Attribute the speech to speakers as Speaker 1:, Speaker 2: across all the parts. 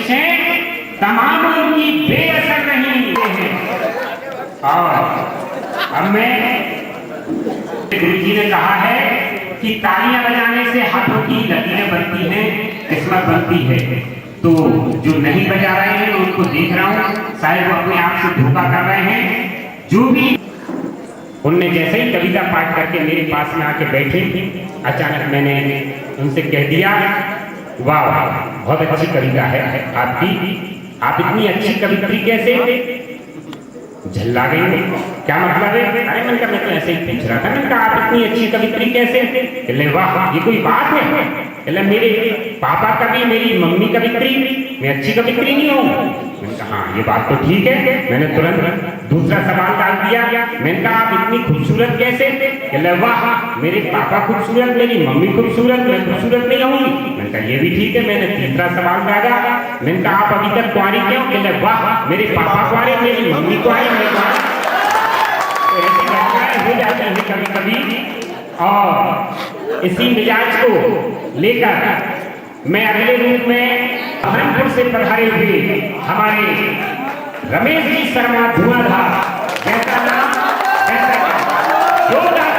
Speaker 1: कोशिशें तमाम की बेअसर रही हैं। और अब मैं गुरु जी ने कहा है कि तालियां बजाने से हाथों की लकीरें बनती हैं, किस्मत बनती है। तो जो नहीं बजा रहे हैं उनको देख रहा हूं, शायद वो अपने आप से धोखा कर रहे हैं। जो भी उनने जैसे ही कविता पाठ करके मेरे पास में आके बैठे, अचानक मैंने उनसे कह दिया, वाह वाह बहुत अच्छी कविता है आपकी, आप इतनी अच्छी कवित्री कैसे? झल्ला गई, क्या मतलब है? अरे मैंने कहा मैं तो ऐसे ही पूछ रहा था। मैंने कहा आप इतनी अच्छी कवित्री कैसे? कहले वाह ये कोई बात है? कहले मेरे पापा कवि, मेरी मम्मी कवित्री, मैं अच्छी कवित्री नहीं हूँ। मैंने कहा हाँ ये बात तो ठीक है। मैंने तुरंत दूसरा सवाल डाल दिया, मैंने कहा आप इतनी खूबसूरत कैसे? कहले वाह मेरे पापा खूबसूरत, मेरी मम्मी खूबसूरत, मैं खूबसूरत नहीं होंगी। मैंने कहा ये भी ठीक है। मैंने तीसरा सवाल डाला, मैंने कहा आप अभी तक कुंवारी क्यों? कहले वाह मेरे पापा कुंवारे, मेरी मम्मी कुंवारी, मैं कुंवारी। तो ऐसी घटनाएं हो जाती हैं कभी कभी। और इसी मिजाज को लेकर मैं अगले रूप में बहरमपुर से पधारे हुए हमारे रमेश जी शर्मा धुआंधार, जैसा नाम वैसा जोरदार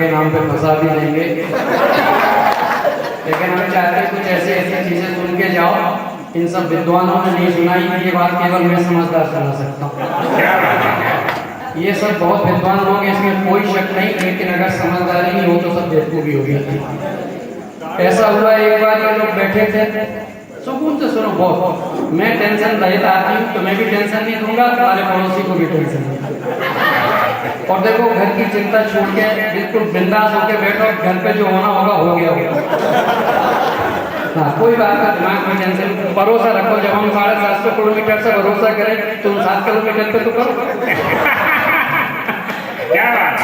Speaker 2: के नाम पे फंसा भी देंगे, लेकिन हम चाहते हैं कुछ ऐसी ऐसी चीजें सुन के जाओ। इन सब विद्वानों ने नहीं सुनाई, ये बात केवल मैं समझदार सुना सकता हूँ। ये सब बहुत विद्वान लोग, इसमें कोई शक नहीं, लेकिन अगर समझदारी नहीं हो तो सब बेवकूफी होगी। ऐसा हुआ एक बार ये लोग बैठे थे, सुकून से सुनो बहुत, मैं टेंशन रहित आदमी हूँ तो मैं भी टेंशन नहीं दूंगा, तुम्हारे पड़ोसी को भी टेंशन नहीं। और देखो घर की चिंता छोड़ के बिल्कुल बिंदास होकर बैठो, घर पे जो होना होगा हो गया होगा। हाँ कोई बात का दिमाग में टेंशन, भरोसा रखो। जब हम 750 किलोमीटर से भरोसा करें तुम 7 किलोमीटर पे तो करो।
Speaker 1: क्या बात?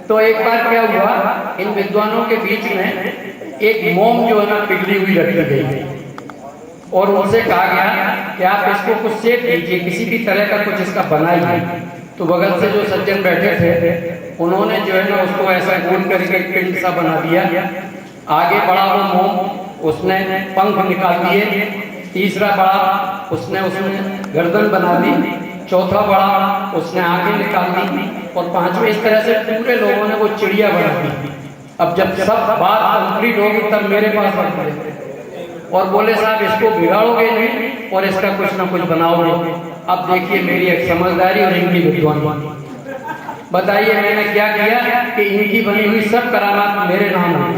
Speaker 2: तो एक बार क्या हुआ, इन विद्वानों के बीच में एक मोम जो है ना पिघली हुई रखी गई और उनसे कहा गया कि आप इसको कुछ सेक लीजिए, किसी भी तरह का कुछ इसका बनाइए। तो बगल से जो सज्जन बैठे थे उन्होंने जो है ना उसको ऐसा गोल करके पिंड सा बना दिया। आगे बढ़ा वो मोम, उसने पंख निकाल दिए। तीसरा बढ़ा, उसने गर्दन बना दी। चौथा बढ़ा, उसने आंखें निकाल दी। और पांचवें इस तरह से पूरे लोगों ने वो चिड़िया बना दी। अब जब सब बात कंप्लीट होगी तब मेरे पास पहुंचे और बोले साहब इसको बिगाड़ोगे नहीं और इसका कुछ ना कुछ बनाओगे। अब देखिए मेरी एक समझदारी और इनकी विद्वानी। बताइए मैंने क्या किया कि इनकी बनी हुई सब करामात मेरे नाम हुई।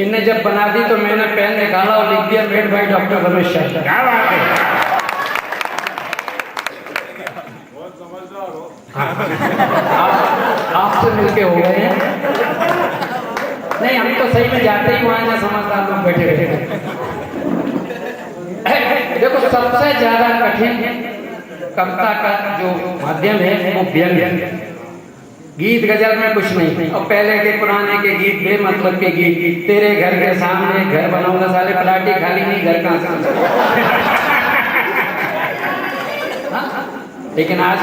Speaker 2: इनने जब बना दी तो मैंने पेन निकाला और लिख दिया made by doctor Ramesh Sharma.
Speaker 1: क्या बात है?
Speaker 2: आपसे मिलके हो गए हैं। नहीं हम तो सही में जाते ही वहां जहाँ समझदार लोग बैठे रहते। देखो सबसे ज्यादा कठिन कविता का जो माध्यम है वो व्यंग्य। गीत गजल में कुछ नहीं। और पहले के पुराने के गीत बेमतलब के गीत, तेरे घर के सामने घर बनाऊंगा, साले प्लाटी खाली नहीं, घर कहाँ से। लेकिन आज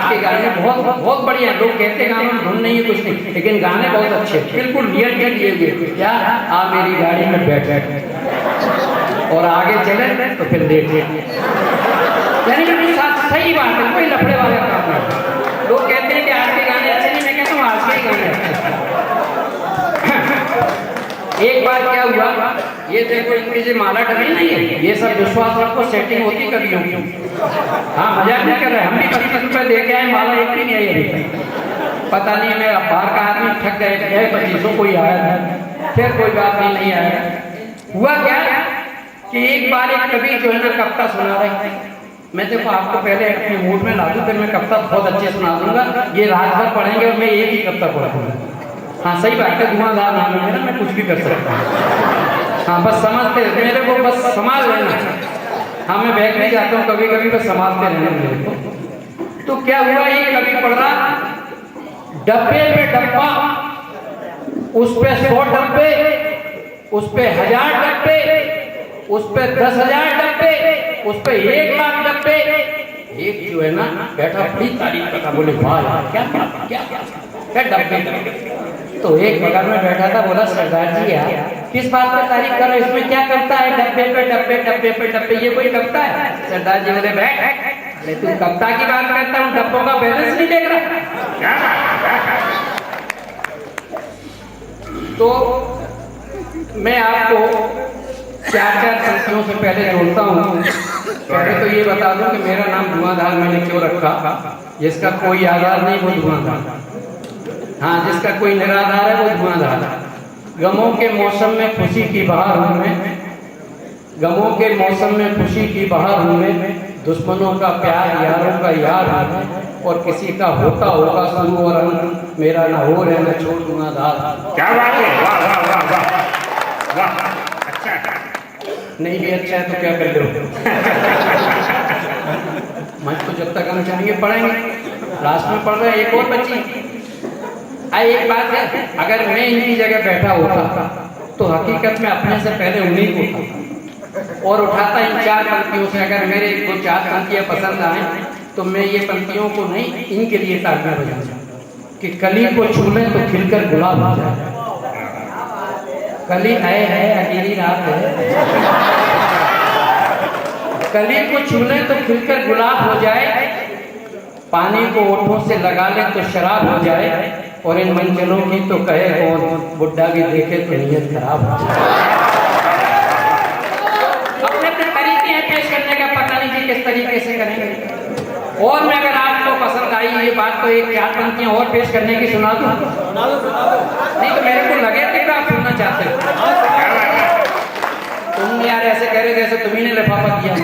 Speaker 2: के गाने बहुत बहुत बढ़िया। लोग कहते हैं गानों में धुन नहीं है कुछ नहीं, लेकिन गाने बहुत अच्छे, बिल्कुल रियल के लिए हुए। क्या आ मेरी गाड़ी में बैठ और आगे चले तो फिर देख यानी कि सही बात है, कोई लफड़े वाले काम नहीं। लोग कहते हैं कि आज के गाने अच्छे नहीं, मैं कहता हूँ आज के गाने अच्छे। एक बार क्या हुआ, ये देखो इनकी जो माला डली नहीं है, ये सब विश्वास रखो सेटिंग होती कभी होगी। हाँ मजाक नहीं कर रहे, हम भी 25 रुपए लेके आए, माला एक भी नहीं आई अभी। पता नहीं मैं बाहर का आदमी ठग गए 2500 कोई आया था। फिर कोई बात नहीं आया। हुआ क्या कि एक बार एक कवि जो है ना कविता सुना रहे थे। मैं देखो आपको पहले अपने मूड में ला दूं, फिर मैं कविता बहुत अच्छे सुना दूंगा। ये रात भर पढ़ेंगे और मैं एक ही कविता पढ़ूंगा। हाँ सही बात है, धुआंधार नाम है मेरा, मैं कुछ भी कर सकता हूँ। हाँ बस समझते मेरे को, बस संभाल लेना। हाँ मैं बैठ भी जाता हूँ कभी कभी, बस संभालते रहना मेरे को। तो क्या हुआ, एक कवि पढ़ रहा, डब्बे पे डब्बा, उस पे 100 डब्बे, उस पे 1000 डब्बे, उस पे 10,000 डब्बे, उस पे 1 लाख डब्बे। एक जो है ना बैठा बड़ी तारीफ करता, बोले वाह क्या डब्बे। तो एक बगल में बैठा था, बोला सरदार जी यार किस बात पर तारीफ कर रहे हो, इसमें क्या कविता है, डब्बे पे डब्बे डब्बे पे डब्बे, ये कोई कविता है? सरदार जी बोले बैठ, अरे तू कविता की बात करता हूँ, डब्बों का बैलेंस नहीं देख रहा। तो मैं आपको चार पंक्तियों से पहले जोड़ता हूँ। पहले तो ये बता दूं कि मेरा नाम धुआंधार मैंने क्यों रखा, जिसका कोई आधार नहीं वो धुआंधार, हाँ जिसका कोई निराधार है वो धुआंधार। गमों के मौसम में खुशी की बहार हूँ मैं, गमों के मौसम में खुशी की बहार हूँ मैं, दुश्मनों का प्यार यारों का यार हूँ, और किसी का होता होगा शुरू और अंत, मेरा न हो रहे न छोड़ दूंगा धार।
Speaker 1: क्या बात है, वाह वाह वाह वाह वाह, अच्छा।
Speaker 2: नहीं भी अच्छा है तो क्या कर लो। मंच तो जब तक हम चाहेंगे पढ़ेंगे, लास्ट में पढ़ रहे हैं एक और बच्ची। एक बात है, अगर मैं इनकी जगह बैठा होता तो हकीकत में अपने से पहले उन्हीं को उठाता और उठाता इन चार पंक्तियों से। अगर मेरे को चार पंक्तियां पसंद आए तो मैं ये पंक्तियों को नहीं, इनके लिए तालियां बजाऊंगा कि कली को छू लें तो खिलकर गुलाब हो जाए। कली है अकेली रात है, कली को छू लें तो खिलकर गुलाब हो जाए, पानी को ओठों से लगा लें तो शराब हो जाए, और इन मंजिलों की तो कहे कौन, बुड्ढा भी देखे तो नीयत खराब हो जाए। अपने अपने तरीके हैं पेश करने का, पता नहीं जी किस तरीके से करेंगे। और मैं अगर आपको पसंद आई ये बात तो एक चार पंक्तियां और पेश करने की सुना दूं। नहीं तो मेरे को लगे थे कि आप सुनना चाहते हो। तुम यार ऐसे कह रहे जैसे तुम्ही ने लिफाफा दिया।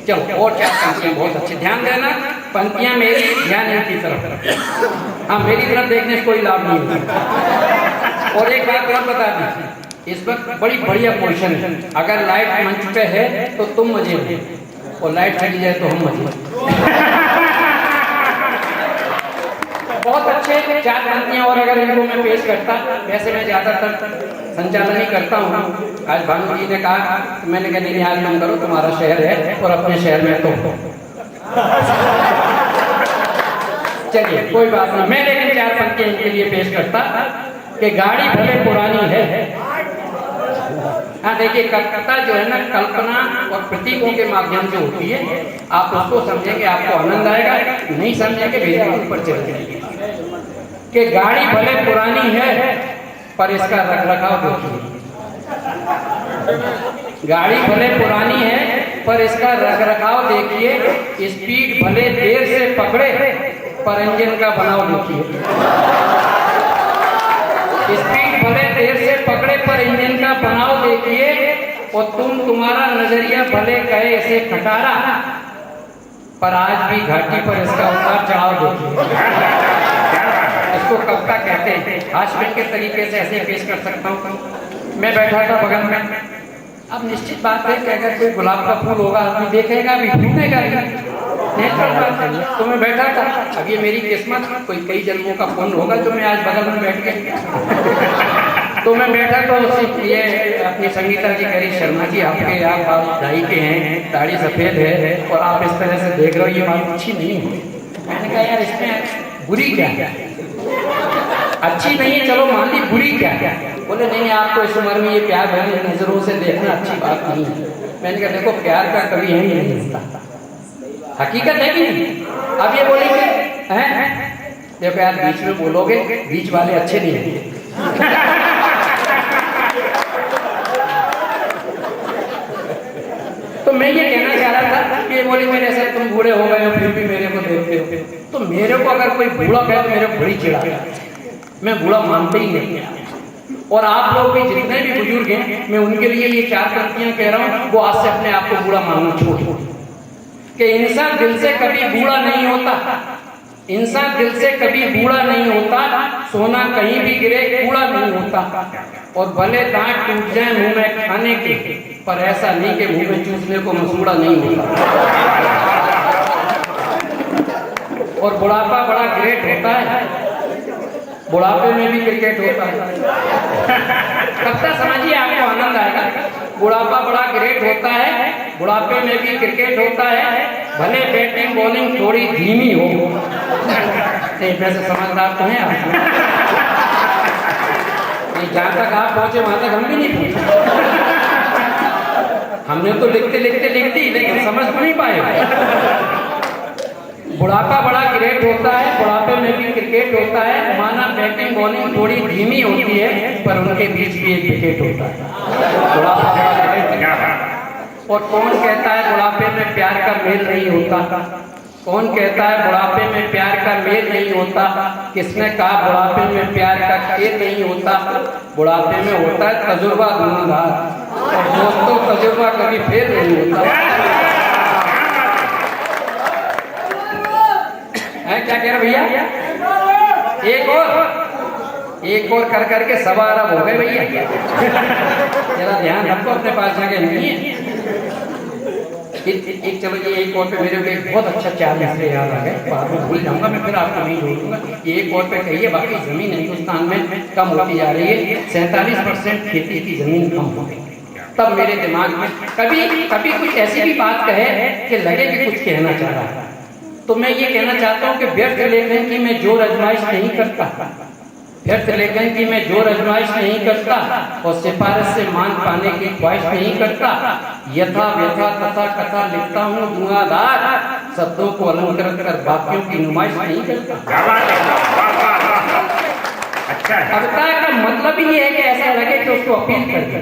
Speaker 2: चलो और चार पंक्तियां बहुत अच्छी, ध्यान देना पंक्तियां मेरी, ध्यान इनकी तरफ। हाँ मेरी तरफ देखने से कोई लाभ नहीं होता। और एक बात और बता दी, इस वक्त बड़ी बढ़िया पोजीशन है, अगर लाइट मंच पे है तो तुम मजे में, और लाइट चली जाए तो हम मजे। बहुत अच्छे चार पंक्तियां और अगर इनको मैं पेश करता, वैसे मैं ज्यादातर संचालन ही करता हूँ। आज भानु जी ने कहा, मैंने कहा नहीं आज तुम करो, तुम्हारा शहर है और अपने शहर में तो चलिए कोई बात नहीं, मैं लेकिन चार पंक्तियां इनके लिए पेश करता कि गाड़ी भले पुरानी है। हाँ देखिए, कविता जो है ना कल्पना और प्रतीकों के माध्यम से होती है। आप उसको समझेंगे आपको आनंद आएगा, नहीं समझेंगे भेजा ऊपर चल जाएगी। कि गाड़ी भले पुरानी है पर इसका रखरखाव देखिए, गाड़ी भले पुरानी है पर इसका रखरखाव देखिए, स्पीड भले देर से पकड़े पर इंजन का बनाव देखिए, स्पीड भले देर से पकड़े पर इंजन का बनाव देखिए, और तुम्हारा नजरिया भले कहे इसे खटारा पर आज भी घाटी पर इसका उतार चढ़ाव देखिए। इसको कविता कहते हैं, हास्य के तरीके से ऐसे पेश कर सकता हूँ। मैं बैठा था बगल में, अब निश्चित बात है कि अगर कोई गुलाब का फूल होगा आदमी देखेगा भी, ढूंढेगा भी, तो मैं बैठा था। अब ये मेरी किस्मत, कोई कई जन्मों का पुण्य होगा जो मैं आज बगल में बैठ गया। तो मैं बैठा तो ये अपनी संगीता जी कह रही, शर्मा जी आपके आप ढाई के हैं, दाढ़ी सफेद है और आप इस तरह से देख रहे हो, ये बात अच्छी नहीं है। मैंने कहा यार इसमें बुरी क्या है, अच्छी नहीं है चलो मान ली, बुरी क्या है? बोले नहीं आपको इस उम्र में ये प्यार भरी नजरों से देखना अच्छी बात नहीं है। मैंने कहा देखो प्यार का कभी है नहीं होता, हकीकत है कि नहीं। अब ये बोलेंगे हैं देखो यार बीच में बोलोगे, बीच वाले अच्छे नहीं है। तो मैं ये कहना चाह रहा था कि ये बोली मेरे से तुम बूढ़े हो गए हो फिर भी मेरे को देखते हो। तो मेरे को अगर कोई बूढ़ा कहे तो मेरे को बड़ी चिढ़ा, मैं बूढ़ा मानते ही नहीं। और आप लोग भी जितने भी बुजुर्ग हैं, मैं उनके लिए ये चार पंक्तियां कह रहा हूँ, वो आज से अपने आप को बूढ़ा मानना छोड़ कि इंसान दिल से कभी बूढ़ा नहीं होता, इंसान दिल से कभी बूढ़ा नहीं होता, सोना कहीं भी गिरे कूड़ा नहीं होता, और भले दांत टूट जाए मुंह में खाने के, पर ऐसा नहीं कि मुंह में चूसने को मसूड़ा नहीं होता। और बुढ़ापा बड़ा ग्रेट होता है, बुढ़ापे में भी क्रिकेट होता है। कविता समझिए आपको आनंद आएगा। बुढ़ापा बड़ा ग्रेट होता है, बुढ़ापे में भी क्रिकेट होता है, भले बैटिंग बॉलिंग थोड़ी धीमी हो, नहीं वैसे समझदार तो हैं आप। नहीं, जहाँ तक आप पहुंचे वहां तक हम भी नहीं पहुंचे। हमने तो लिखते लिखते लेकिन समझ नहीं पाए। बुढ़ापा बड़ा ग्रेट होता है, बुढ़ापे में भी क्रिकेट होता है। माना बैटिंग बॉलिंग थोड़ी धीमी होती है पर उनके बीच भी एक विकेट होता है। बुढ़ापा बड़ा ग्रेट है। और कौन कहता है बुढ़ापे में प्यार का मेल नहीं होता? कौन कहता है बुढ़ापे में प्यार का मेल नहीं होता? किसने कहा बुढ़ापे में प्यार का खेल नहीं होता? बुढ़ापे में होता है तजुर्बा धुआंधार, और दोस्तों तजुर्बा कभी फेल नहीं होता है। क्या कह रहे भैया? एक और कर करके 1.25 अरब हो गए भैया। जरा ध्यान रखो, अपने पास जगह नहीं है। एक चलो ये एक और पे मेरे को एक बहुत अच्छा 4 मिसरे याद आ गए, बाद में भूल जाऊंगा मैं, फिर आपको नहीं जोड़ूंगा। ये एक और पे कहिए, बाकी जमीन हिंदुस्तान में कम होती जा रही है। 47% खेती की जमीन कम हो गई। तब मेरे दिमाग में कभी कुछ ऐसी भी बात कहे कि लगे कि कुछ कहना चाह रहा है, तो मैं ये कहना चाहता हूँ कि व्यर्थ लेखन की मैं जोर आजमाइश नहीं करता, व्यर्थ लेखन की मैं जोर आजमाइश नहीं करता, और सिफारिश से मान पाने की ख्वाहिश नहीं करता। यथा व्यथा तथा कथा लिखता हूँ धुआंधार, शब्दों को अलंकृत कर बाकियों की नुमाइश नहीं करता।
Speaker 1: अच्छा है।
Speaker 2: कविता का मतलब ही ये है कि ऐसा लगे कि उसको अपील कर दे,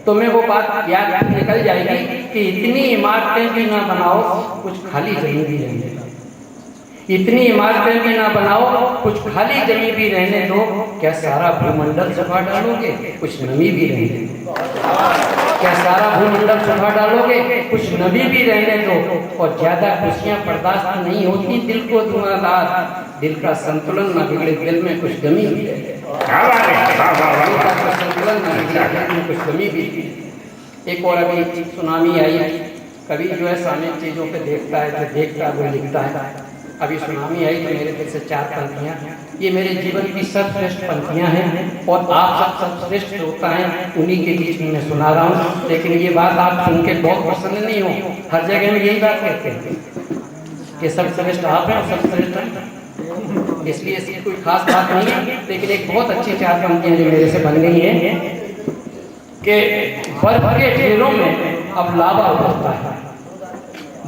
Speaker 2: तो मैं वो बात याद निकल जाएगी कि इतनी इमारतें भी ना बनाओ, कुछ खाली जमीन भी रहने दो। इतनी इमारतें भी ना बनाओ, कुछ खाली जमीन भी रहने दो। क्या सारा भूमंडल सुखा डालोगे? कुछ नमी भी रहने दो। क्या सारा भूमंडल सुखा डालोगे? कुछ नमी भी रहने दो। और ज्यादा खुशियां बर्दाश्त नहीं होती दिल को धुआंधार, दिल का संतुलन न बिगड़े दिल में कुछ कमी भी है। संतुलन न बिगड़े दिल में कुछ कमी भी। एक और अभी सुनामी आई, कभी जो है सामने चीजों पे देखता है, जो देखता है वो लिखता है। अभी सुनामी आई तो मेरे दिल से 4 पंक्तियां, ये मेरे जीवन की सर्वश्रेष्ठ पंक्तियां हैं, और आप सब सर्वश्रेष्ठ होता है उन्हीं के बीच में मैं सुना रहा हूँ। लेकिन ये बात आप सुन के बहुत पसंद नहीं हो, हर जगह में यही बात कहते हैं कि सर्वश्रेष्ठ आप हैं और सर्वश्रेष्ठ हैं, इसलिए इसकी कोई खास बात नहीं है। लेकिन एक बहुत अच्छी 4 पंक्तियां जो मेरे से बन गई है कि बर्फ के ढेरों में अब लावा उभरता है,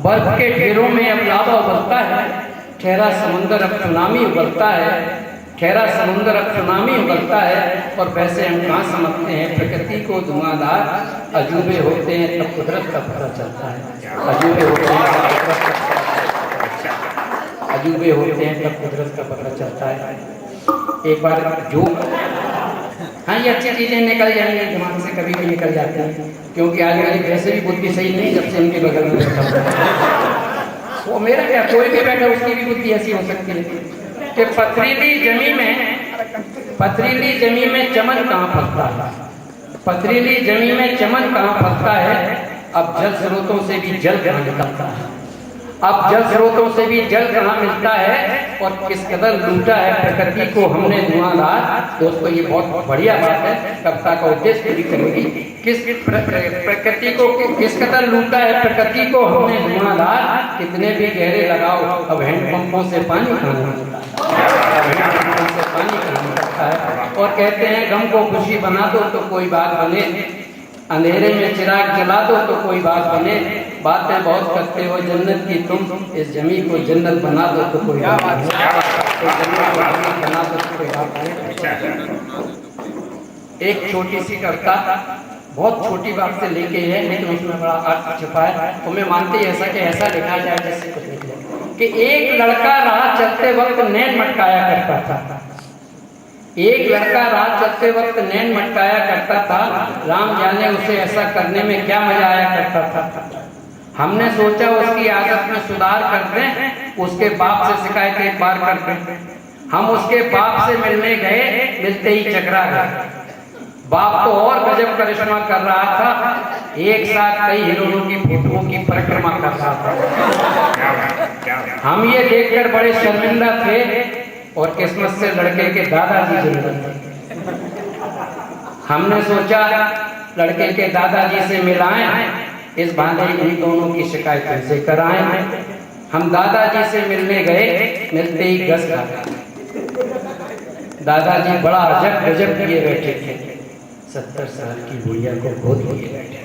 Speaker 2: बर्फ के ढेरों में अब लावा उभरता है। ठहरा समुंदर अब सुनामी उबलता है, ठहरा समुंदर अब सुनामी उबलता है। और वैसे हम कहाँ समझते हैं प्रकृति को धुआंधार, अजूबे होते हैं तब कुदरत का पता चलता है। अजूबे होते हैं अजूबे होते हैं तब कुदरत का पता चलता है। एक बार जो हाँ, ये अच्छी चीजें निकल जाएंगी दिमाग से, कभी भी निकल जाती हैं, क्योंकि आज मेरी वैसे भी बुद्धि सही नहीं, जब से इनके बगल में बैठा हूं। वो मेरा क्या, कोई भी बैठा उसकी भी बुद्धि ऐसी हो सकती है कि पथरीली जमीन में चमन कहाँ फंसता है, पथरीली जमीन में चमन कहाँ फंसता है। अब जल स्रोतों से भी जल कहाँ निकलता है, अब जल स्रोतों से भी जल कहाँ मिलता है। और किस कदर लूटा है प्रकृति को हमने धुआंधार। दोस्तों ये बहुत बढ़िया बात है, कविता का उद्देश्य पूरी करेगी। किस प्रकृति को किस कदर लूटा है प्रकृति को हमने धुआंधार, कितने भी गहरे लगाओ अब हैंडपंपों से पानी कहाँ निकलता है। और कहते हैं गम को खुशी बना दो तो कोई बात बने, अंधेरे में चिराग जला दो तो कोई बात बने। बातें बहुत करते हो जन्नत की तुम, इस जमी को जन्नत बना दो तो कोई बात बना दो तो कोई बात नहीं। एक छोटी सी कविता, बहुत छोटी बात से लेके है, लेकिन उसमें बड़ा अर्थ छुपा है। तो मैं मानती ऐसा कि ऐसा लिखा जाए जिससे कुछ निकले कि एक लड़का राह चलते वक्त नैन मटकाया करता था, एक लड़का रात चलते वक्त नैन मटकाया करता था। राम जाने उसे ऐसा करने में क्या मजा आया करता था। हमने सोचा उसकी आदत में सुधार कर दें, उसके बाप से शिकायत एक बार कर दें। हम उसके बाप से मिलने गए, मिलते ही चकरा गए। बाप तो और गजब करिश्मा कर रहा था, एक साथ कई हीरोइनों की फोटोओं की परिक्रमा कर रहा था। हम ये देखकर बड़े शर्मिंदा थे, और किस्मत से लड़के के दादाजी जिंदा थे। हमने सोचा लड़के के दादाजी से मिलाएं, इस बहाने इन दोनों की शिकायत से कराएं। हम दादाजी से मिलने गए, मिलते ही गस खा गए। दादाजी बड़ा अजब गजब किए बैठे थे, 70 साल की बुढ़िया को गोद लिए बैठे।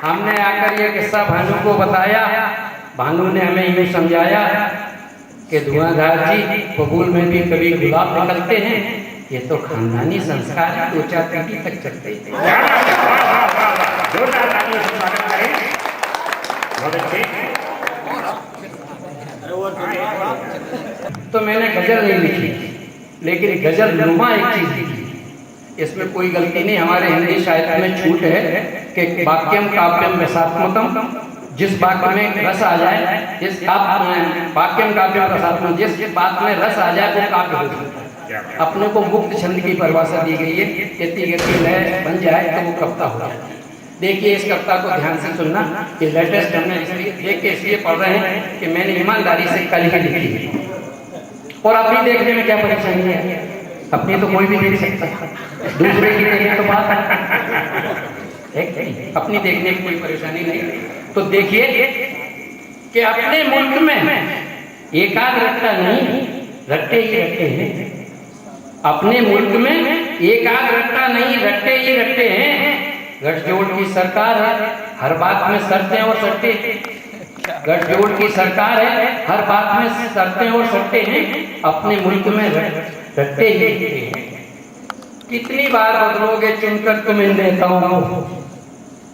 Speaker 2: हमने आकर ये किस्सा भानु को बताया, भानु ने हमें यूँ समझाया कि धुआंधार जी बबूल में भी कभी गुलाब निकलते हैं, ये तो खानदानी संस्कार है, 2-4 पीढ़ी तक चलते तो मैंने गजल नहीं लिखी, लेकिन गजल नुमा एक चीज लिखी। इसमें कोई गलती नहीं, हमारे हिंदी साहित्य में छूट है कि वाक्यम काव्यम रसात्मकम, जिस वाक्य में रस आ जाए, जिस वाक्यम काव्यम रसात्मक, जिस बात में रस आ जाए वो काव्य हो जाता है। अपने को मुक्त छंद की परिभाषा दी गई है, यदि गति लय बन जाए तो वो कविता हो जाए। देखिए इस कविता को ध्यान से सुनना, ये लेटेस्ट हमने इसलिए देख के इसलिए पढ़ रहे हैं कि मैंने ईमानदारी से कल ही लिखी है। और अपनी देखने में क्या परेशानी है, अपनी तो कोई भी देख सकता है, दूसरे की देखने तो बात है, अपनी देखने की कोई परेशानी नहीं। तो देखिए कि अपने मुल्क में एकाध रट्टा नहीं, रट्टे ही रट्टे हैं। अपने मुल्क में एकाध रट्टा नहीं, रट्टे ही रट्टे हैं। गठजोड़ की सरकार है, हर बात में शर्तें और सट्टे। गठजोड़ की सरकार है, हर बात में शर्तें और सट्टे हैं। अपने मुल्क में रट्टे ही रट्टे हैं। कितनी बार बदलोगे चुनकर तुम इन नेताओं को,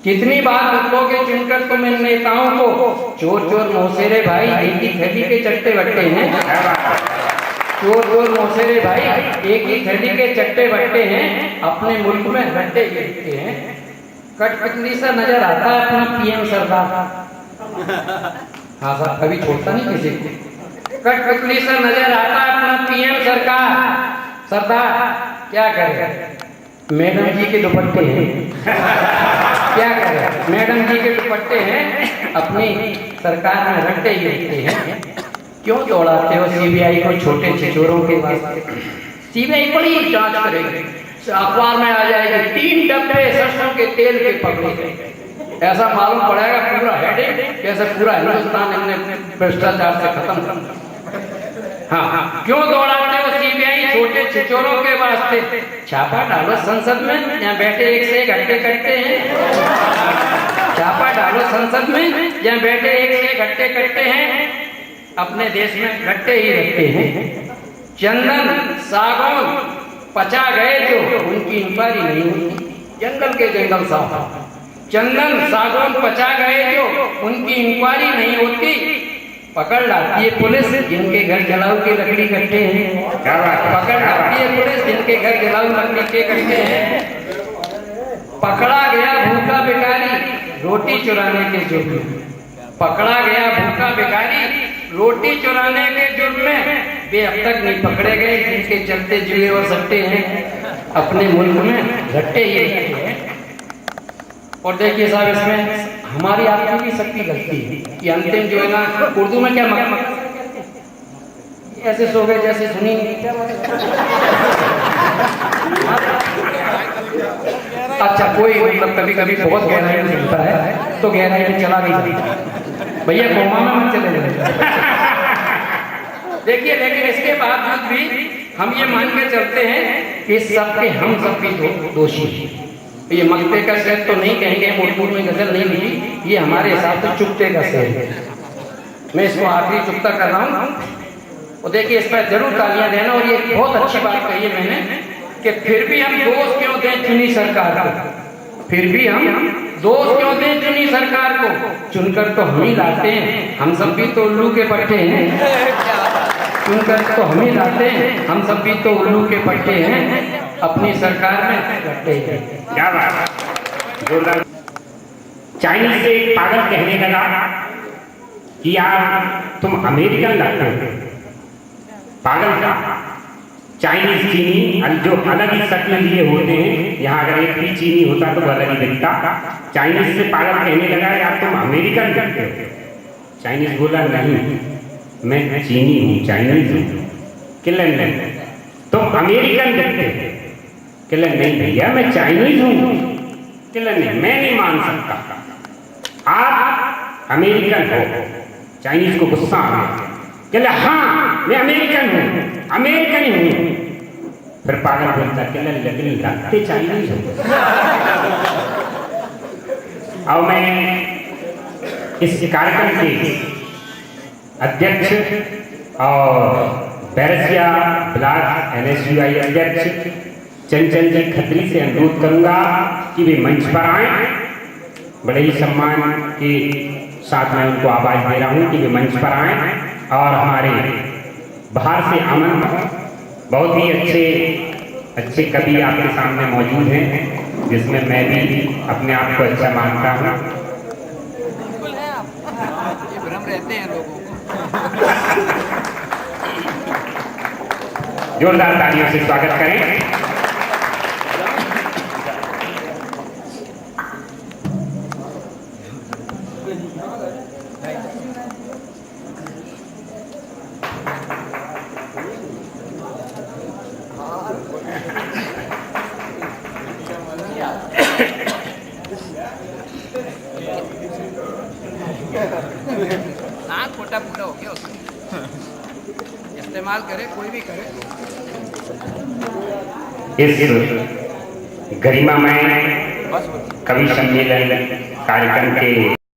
Speaker 2: कितनी बार बदलोगे चुनकर तुम इन नेताओं को। चोर चोर मौसेरे भाई एक ही थैली के चट्टे बट्टे हैं। चोर चोर मौसेरे भाई एक ही थैली के चट्टे बट्टे हैं। अपने मुल्क में रट्टे ही रट्टे हैं। कठपुतली सा नजर आता है अपना पीएम सरदार, हाँ सर कभी छोड़ता नहीं किसी को। कठपुतली सा नजर आता है अपना पीएम सरदार क्या करे, मैडम जी के दुपट्टे हैं, क्या करे मैडम जी के दुपट्टे हैं। अपनी सरकार में रट्टे ही रखते हैं। क्यों दौड़ाते हो सीबीआई को छोटे छिचोरों के वास्ते। सीबीआई बड़ी जांच करेगी, अखबार में आ जाएगी 3 डब्बे सरसों के तेल के पकड़े गए। ऐसा मालूम पड़ेगा पूरा हेडेक कैसे पूरा हिंदुस्तान हमने भ्रष्टाचार से खत्म कर। हाँ, क्यों दौड़ाते हो सीबीआई छोटे छिचोरों के वास्ते। छापा डालो संसद में, यहाँ बैठे एक से एक हट्टे कट्टे हैं। छापा डालो संसद में, जहाँ बैठे एक से एक हट्टे कट्टे हैं। अपने देश में रट्टे ही रखते हैं। चंदन सागौन पचा गए जो, उनकी इंक्वायरी नहीं हुई। जंगल के जंगल साहब चंदन सागौन पचा गए जो, उनकी इंक्वायरी नहीं होती। पकड़ लाती है पुलिस जिनके घर जलाऊ के लकड़ी इकट्ठे हैं। पकड़ लाती है पुलिस जिनके घर जलाऊ लकड़ी के इकट्ठे हैं। पकड़ा गया भूखा भिखारी रोटी चुराने के जुर्म में। पकड़ा गया भूखा भिखारी रोटी चुराने के जुर्म में। वे अब तक नहीं पकड़े गए जिनके चलते जुए और सट्टे हैं। अपने मुल्क में रट्टे ही रट्टे हैं। और देखिए साहब इसमें हमारी आपकी भी सबकी गलती है कि अंतिम जो है ना, उर्दू में क्या ऐसे सो गए जैसे सुनी। अच्छा कोई मतलब कभी कभी बहुत गहराई में सुनता है तो गहराई में चला नहीं जाता। भैया कोमा में मत चले जाए। देखिए लेकिन इसके बावजूद भी हम ये मान के चलते हैं कि सबके हम सब भी दोषी हैं। ये मक्ते का शेर तो नहीं कहेंगे, उर्दू में गजल नहीं लिखी, ये हमारे हिसाब से चुप्ते का शेर है। मैं इसको आखिरी चुप्ता कर रहा हूँ। और देखिए इस पर जरूर तालियां देना। और ये बहुत अच्छी बात कही है मैंने कि फिर भी हम दोष क्यों दें चुनी सरकार को। फिर भी हम दोष क्यों दें चुनी सरकार को। चुनकर तो हम ही लाते हैं, हम सब भी तो उल्लू के पट्टे हैं। चुनकर तो हम ही लाते हैं, हम सब भी तो उल्लू के पट्टे हैं। अपनी सरकार में रट्टे हैं।
Speaker 1: क्या बात। चाइनीज से एक पागल कहने लगा कि यार तुम अमेरिकन लगते हो। पागल का चाइनीज चीनी जो अलग ही शक्ल लिए होते हैं, यहाँ अगर एक भी चीनी होता तो वो अलग ही दिखता। चाइनीज से पागल कहने लगा यार तुम अमेरिकन लगते हो। चाइनीज बोला नहीं मैं चीनी हूँ, चाइनीज हूँ। किलन नहीं तुम अमेरिकन लगते हो। किलन नहीं भैया मैं चाइनीज हूँ। किलन नहीं मैं नहीं मान सकता, आप अमेरिकन हो। चाइनीज को गुस्सा आ गया। कहले हाँ मैं अमेरिकन हूँ, अमेरिकन ही हूँ। फिर पागल बोलता कहले लेकिन लगते चाइनीज हो। अब मैं इस कार्यक्रम के अध्यक्ष और बैरसिया ब्लॉक NSUI अध्यक्ष चंचल जी खत्री से अनुरोध करूंगा कि वे मंच पर आए। बड़े ही सम्मान के साथ मैं उनको आवाज दे रहा हूं कि वे मंच पर आए और हमारे बाहर से आमंत्रित बहुत ही अच्छे कवि आपके सामने मौजूद हैं, जिसमें मैं भी अपने आप को अच्छा मानता हूं।
Speaker 3: ये भ्रम रहते हैं लोगों को।
Speaker 1: जोरदार तालियों से स्वागत करें।
Speaker 3: नाक फटा फूटा हो गया उसका। इस्तेमाल करे कोई भी करे।
Speaker 1: इस गरिमामय कवि सम्मेलन कार्यक्रम के